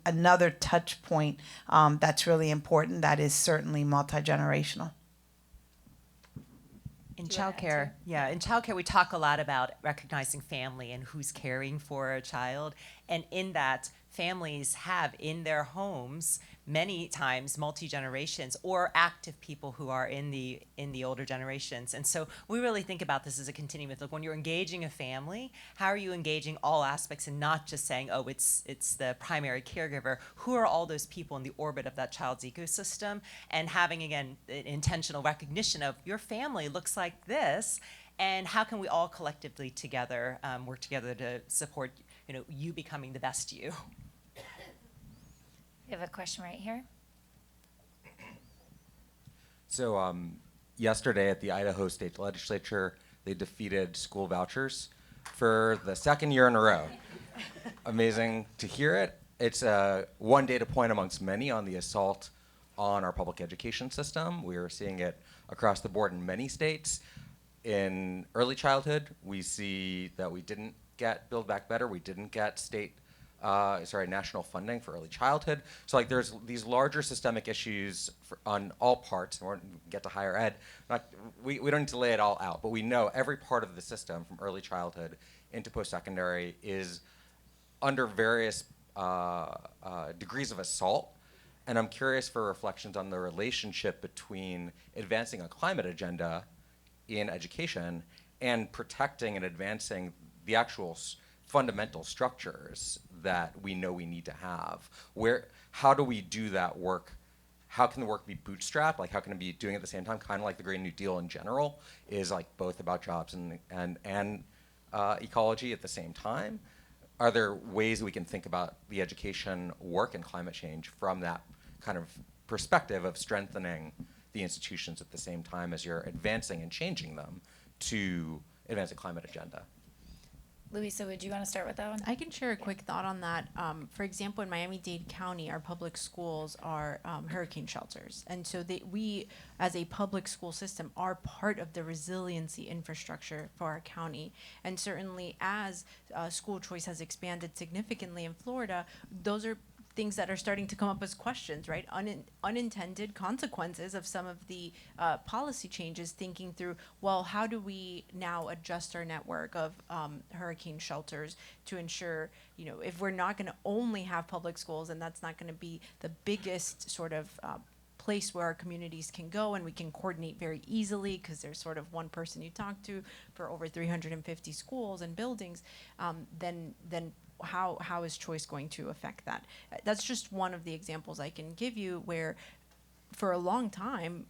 S3: another touch point that's really important that is certainly multi-generational.
S2: In childcare, we talk a lot about recognizing family and who's caring for a child. And in that, families have in their homes many times multi-generations or active people who are in the older generations. And so we really think about this as a continuum. Look, when you're engaging a family, how are you engaging all aspects and not just saying, oh, it's the primary caregiver? Who are all those people in the orbit of that child's ecosystem? And having, again, an intentional recognition of your family looks like this, and how can we all collectively together work together to support you becoming the best you?
S1: We have a question right here.
S7: So yesterday at the Idaho State Legislature, they defeated school vouchers for the second year in a row. Amazing to hear it. It's one data point amongst many on the assault on our public education system. We are seeing it across the board in many states. In early childhood, we see that we didn't get Build Back Better. We didn't get national funding for early childhood. So there's these larger systemic issues on all parts, and we're going to get to higher ed. We don't need to lay it all out, but we know every part of the system from early childhood into post-secondary is under various degrees of assault. And I'm curious for reflections on the relationship between advancing a climate agenda in education and protecting and advancing the actual fundamental structures that we know we need to have. How do we do that work? How can the work be bootstrapped? How can it be doing it at the same time? Kind of like the Green New Deal in general is both about jobs and ecology at the same time. Are there ways we can think about the education work and climate change from that kind of perspective of strengthening the institutions at the same time as you're advancing and changing them to advance a climate agenda?
S1: Louisa, would you want to start with that one?
S5: I can share a quick thought on that. For example, in Miami-Dade County, our public schools are hurricane shelters. And so we, as a public school system, are part of the resiliency infrastructure for our county. And certainly as school choice has expanded significantly in Florida, those are things that are starting to come up as questions, right? Unintended consequences of some of the policy changes, thinking through, well, how do we now adjust our network of hurricane shelters to ensure, if we're not going to only have public schools, and that's not going to be the biggest sort of place where our communities can go and we can coordinate very easily because there's sort of one person you talk to for over 350 schools and buildings, then how is choice going to affect that? That's just one of the examples I can give you where for a long time,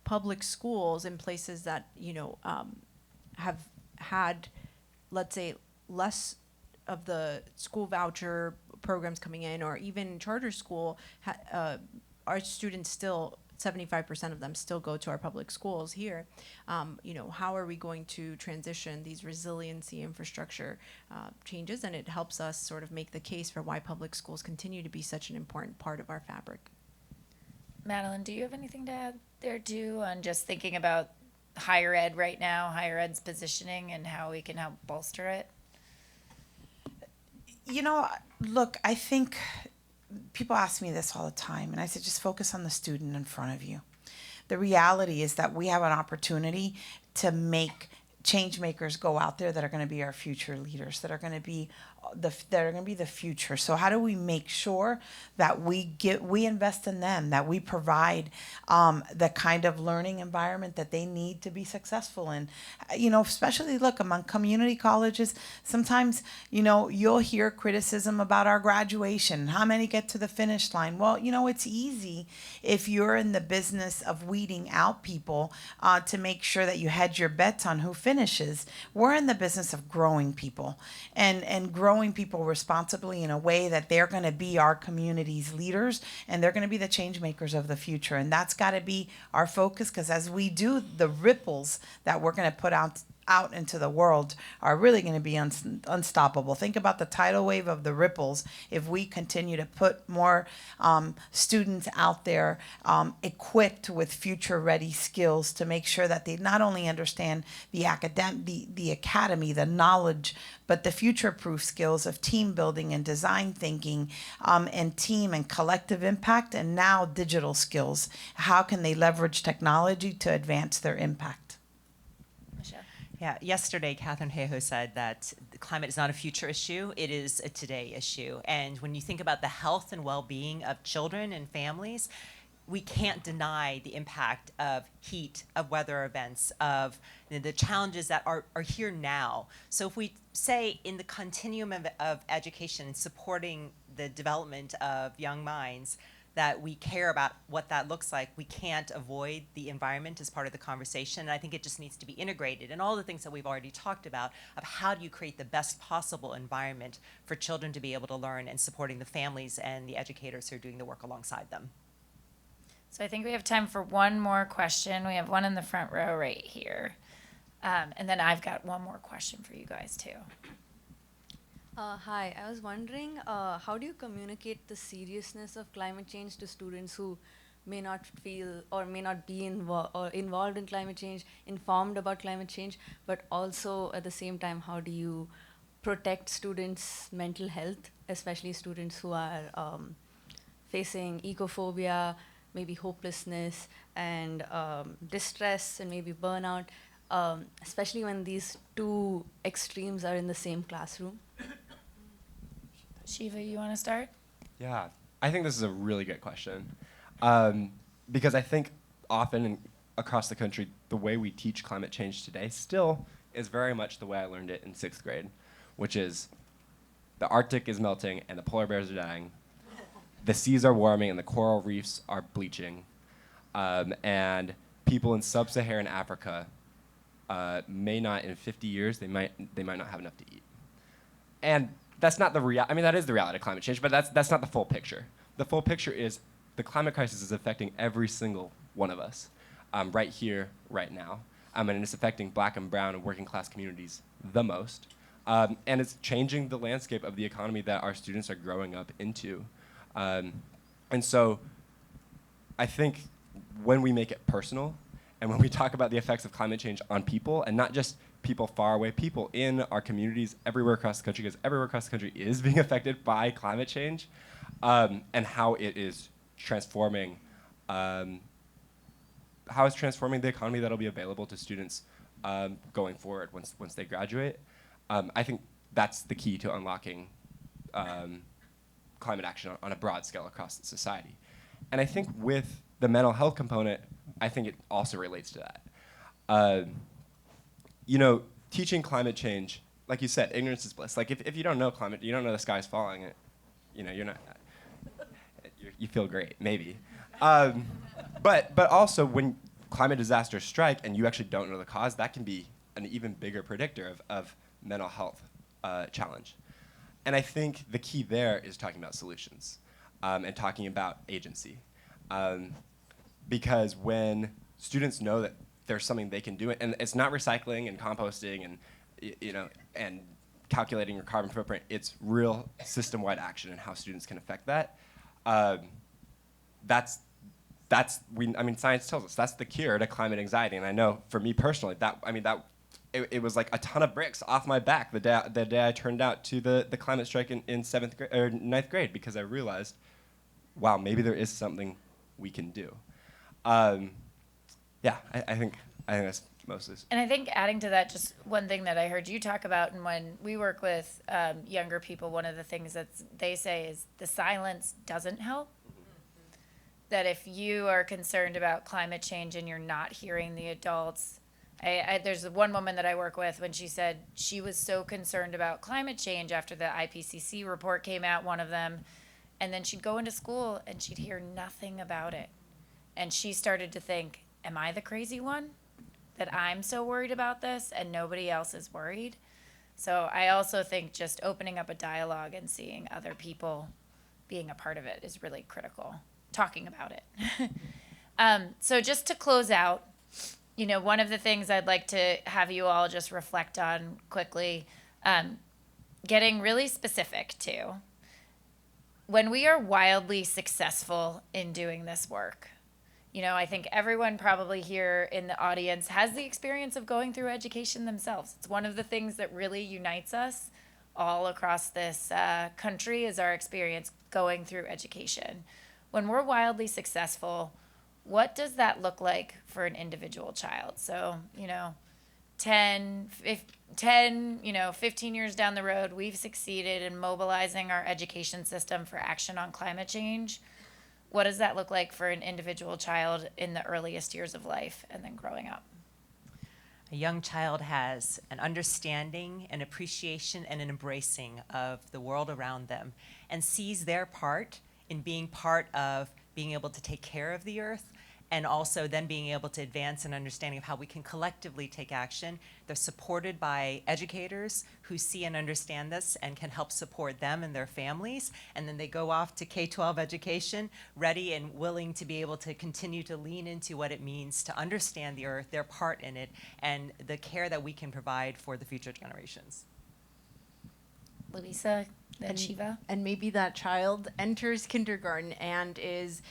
S5: public schools in places that, have had, let's say, less of the school voucher programs coming in, or even charter school, our students still, 75% of them still go to our public schools here. How are we going to transition these resiliency infrastructure changes? And it helps us sort of make the case for why public schools continue to be such an important part of our fabric.
S1: Madeline, do you have anything to add there too on just thinking about higher ed right now, higher ed's positioning and how we can help bolster it?
S3: Look, I think people ask me this all the time, and I said, just focus on the student in front of you. The reality is that we have an opportunity to make change makers go out there that are going to be our future leaders, that are going to be the future. So how do we make sure that we invest in them, that we provide the kind of learning environment that they need to be successful in? Especially look among community colleges. Sometimes you'll hear criticism about our graduation. How many get to the finish line? Well, it's easy if you're in the business of weeding out people to make sure that you hedge your bets on who finishes. We're in the business of growing people and growing people responsibly in a way that they're going to be our community's leaders and they're going to be the change makers of the future. And that's got to be our focus, because as we do, the ripples that we're going to put out into the world are really going to be unstoppable. Think about the tidal wave of the ripples if we continue to put more students out there equipped with future-ready skills to make sure that they not only understand the academy, the knowledge, but the future-proof skills of team building and design thinking, and team and collective impact, and now digital skills. How can they leverage technology to advance their impact?
S1: Michelle?
S2: Yeah, yesterday, Catherine Hayhoe said that the climate is not a future issue, it is a today issue. And when you think about the health and well-being of children and families, we can't deny the impact of heat, of weather events, of the challenges that are here now. So if we say in the continuum of education and supporting the development of young minds, that we care about what that looks like, we can't avoid the environment as part of the conversation. And I think it just needs to be integrated. And all the things that we've already talked about of how do you create the best possible environment for children to be able to learn, and supporting the families and the educators who are doing the work alongside them.
S1: So I think we have time for one more question. We have one in the front row right here. And then I've got one more question for you guys too.
S8: Hi, I was wondering, how do you communicate the seriousness of climate change to students who may not feel or may not be involved in climate change, informed about climate change, but also at the same time, how do you protect students' mental health, especially students who are facing ecophobia, maybe hopelessness and distress and maybe burnout, especially when these two extremes are in the same classroom?
S1: Shiva, you want to start?
S4: Yeah, I think this is a really good question, because I think often across the country, the way we teach climate change today still is very much the way I learned it in 6th grade, which is the Arctic is melting and the polar bears are dying, the seas are warming and the coral reefs are bleaching, and people in sub-Saharan Africa may not, in 50 years, they might not have enough to eat. And that's not the reality. I mean, that is the reality of climate change, but that's not the full picture. The full picture is the climate crisis is affecting every single one of us, right here, right now. And it's affecting Black and brown and working class communities the most. And it's changing the landscape of the economy that our students are growing up into. And so I think when we make it personal, and when we talk about the effects of climate change on people, and not just people far away, people in our communities everywhere across the country, because everywhere across the country is being affected by climate change, and how it is transforming, the economy that'll be available to students going forward once they graduate. I think that's the key to unlocking climate action on a broad scale across society. And I think with the mental health component, I think it also relates to that. Teaching climate change, like you said, ignorance is bliss. Like if you don't know climate, you don't know the sky's falling, you're not, you feel great, maybe. But also when climate disasters strike and you actually don't know the cause, that can be an even bigger predictor of mental health challenge. And I think the key there is talking about solutions and talking about agency. Because when students know that there's something they can do, and it's not recycling and composting and and calculating your carbon footprint, it's real system-wide action and how students can affect that. Science tells us that's the cure to climate anxiety. And I know for me personally, it was like a ton of bricks off my back the day I turned out to the climate strike in 7th grade or 9th grade, because I realized, wow, maybe there is something we can do. I think that's mostly.
S1: And I think adding to that, just one thing that I heard you talk about, and when we work with younger people, one of the things that they say is the silence doesn't help. That if you are concerned about climate change and you're not hearing the adults, there's one woman that I work with when she said she was so concerned about climate change after the IPCC report came out, one of them, and then she'd go into school and she'd hear nothing about it. And she started to think, am I the crazy one? That I'm so worried about this and nobody else is worried? So I also think just opening up a dialogue and seeing other people being a part of it is really critical. Talking about it. So just to close out, one of the things I'd like to have you all just reflect on quickly, getting really specific too. When we are wildly successful in doing this work, I think everyone probably here in the audience has the experience of going through education themselves. It's one of the things that really unites us all across this country is our experience going through education. When we're wildly successful, what does that look like for an individual child? So, 15 years down the road, we've succeeded in mobilizing our education system for action on climate change. What does that look like for an individual child in the earliest years of life and then growing up?
S9: A young child has an understanding, an appreciation, and an embracing of the world around them and sees their part in being part of being able to take care of the earth, and also then being able to advance an understanding of how we can collectively take action. They're supported by educators who see and understand this and can help support them and their families. And then they go off to K-12 education, ready and willing to be able to continue to lean into what it means to understand the earth, their part in it, and the care that we can provide for the future generations.
S1: Louisa, then Shiva.
S5: And maybe that child enters kindergarten and is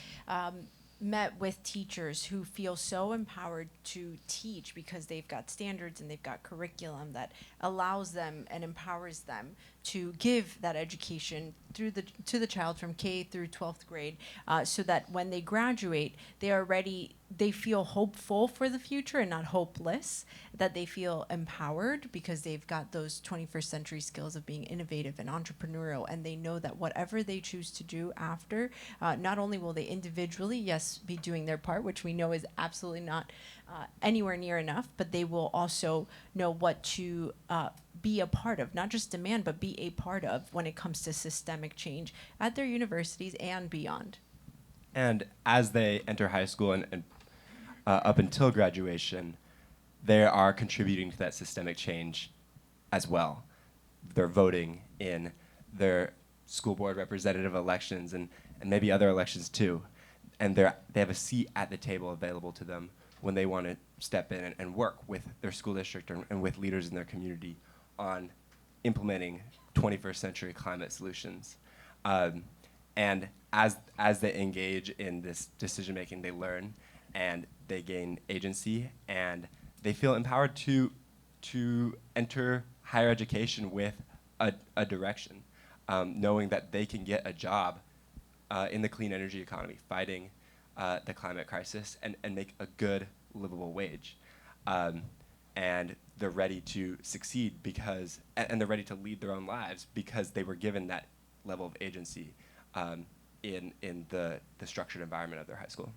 S5: met with teachers who feel so empowered to teach because they've got standards and they've got curriculum that allows them and empowers them to give that education to the child from K through 12th grade, so that when they graduate, they are ready, they feel hopeful for the future and not hopeless, that they feel empowered because they've got those 21st century skills of being innovative and entrepreneurial, and they know that whatever they choose to do after, not only will they individually, yes, be doing their part, which we know is absolutely not anywhere near enough, but they will also know what to be a part of, not just demand, but be a part of when it comes to systemic change at their universities and beyond.
S4: And as they enter high school and up until graduation, they are contributing to that systemic change as well. They're voting in their school board representative elections and maybe other elections too. And they have a seat at the table available to them when they want to step in and work with their school district and with leaders in their community on implementing 21st century climate solutions. And as they engage in this decision making, they learn and they gain agency and they feel empowered to enter higher education with a direction, knowing that they can get a job in the clean energy economy, fighting the climate crisis and make a good livable wage. And they're ready to succeed because, and they're ready to lead their own lives because they were given that level of agency in the structured environment of their high school.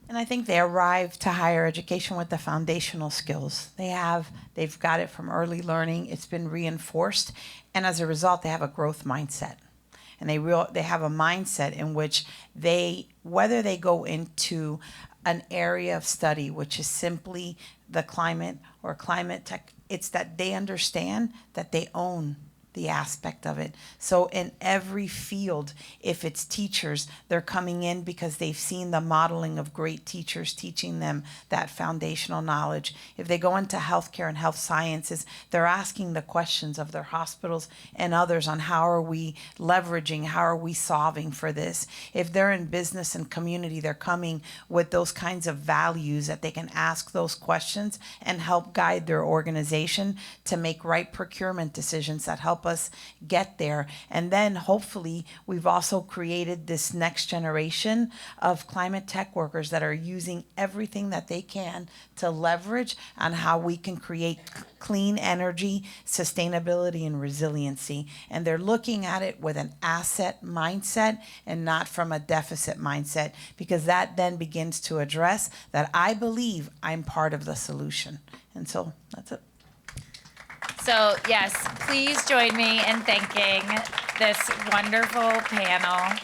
S3: And I think they arrive to higher education with the foundational skills. They've got it from early learning. It's been reinforced. And as a result, they have a growth mindset. And they have a mindset in which whether they go into an area of study, which is simply the climate or climate tech, it's that they understand that they own the aspect of it. So in every field, if it's teachers, they're coming in because they've seen the modeling of great teachers teaching them that foundational knowledge. If they go into healthcare and health sciences, they're asking the questions of their hospitals and others on how are we leveraging, how are we solving for this. If they're in business and community, they're coming with those kinds of values that they can ask those questions and help guide their organization to make right procurement decisions that help us get there. And then hopefully we've also created this next generation of climate tech workers that are using everything that they can to leverage on how we can create clean energy, sustainability, and resiliency. And they're looking at it with an asset mindset and not from a deficit mindset, because that then begins to address that I believe I'm part of the solution. And so that's it.
S1: So yes, please join me in thanking this wonderful panel.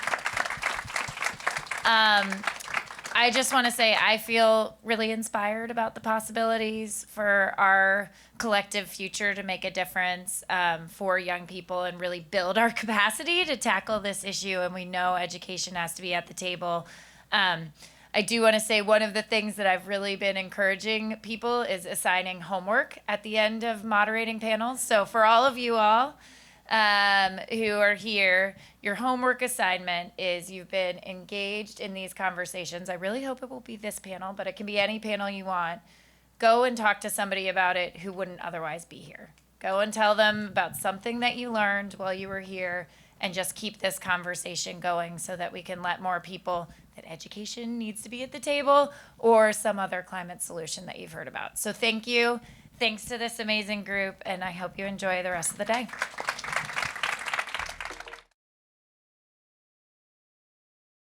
S1: I just want to say I feel really inspired about the possibilities for our collective future to make a difference for young people and really build our capacity to tackle this issue. And we know education has to be at the table. I do want to say one of the things that I've really been encouraging people is assigning homework at the end of moderating panels. So for all of you all who are here, your homework assignment is you've been engaged in these conversations. I really hope it will be this panel, but it can be any panel you want. Go and talk to somebody about it who wouldn't otherwise be here. Go and tell them about something that you learned while you were here, and just keep this conversation going so that we can let more people that education needs to be at the table or some other climate solution that you've heard about. So thank you. Thanks to this amazing group, and I hope you enjoy the rest of the day.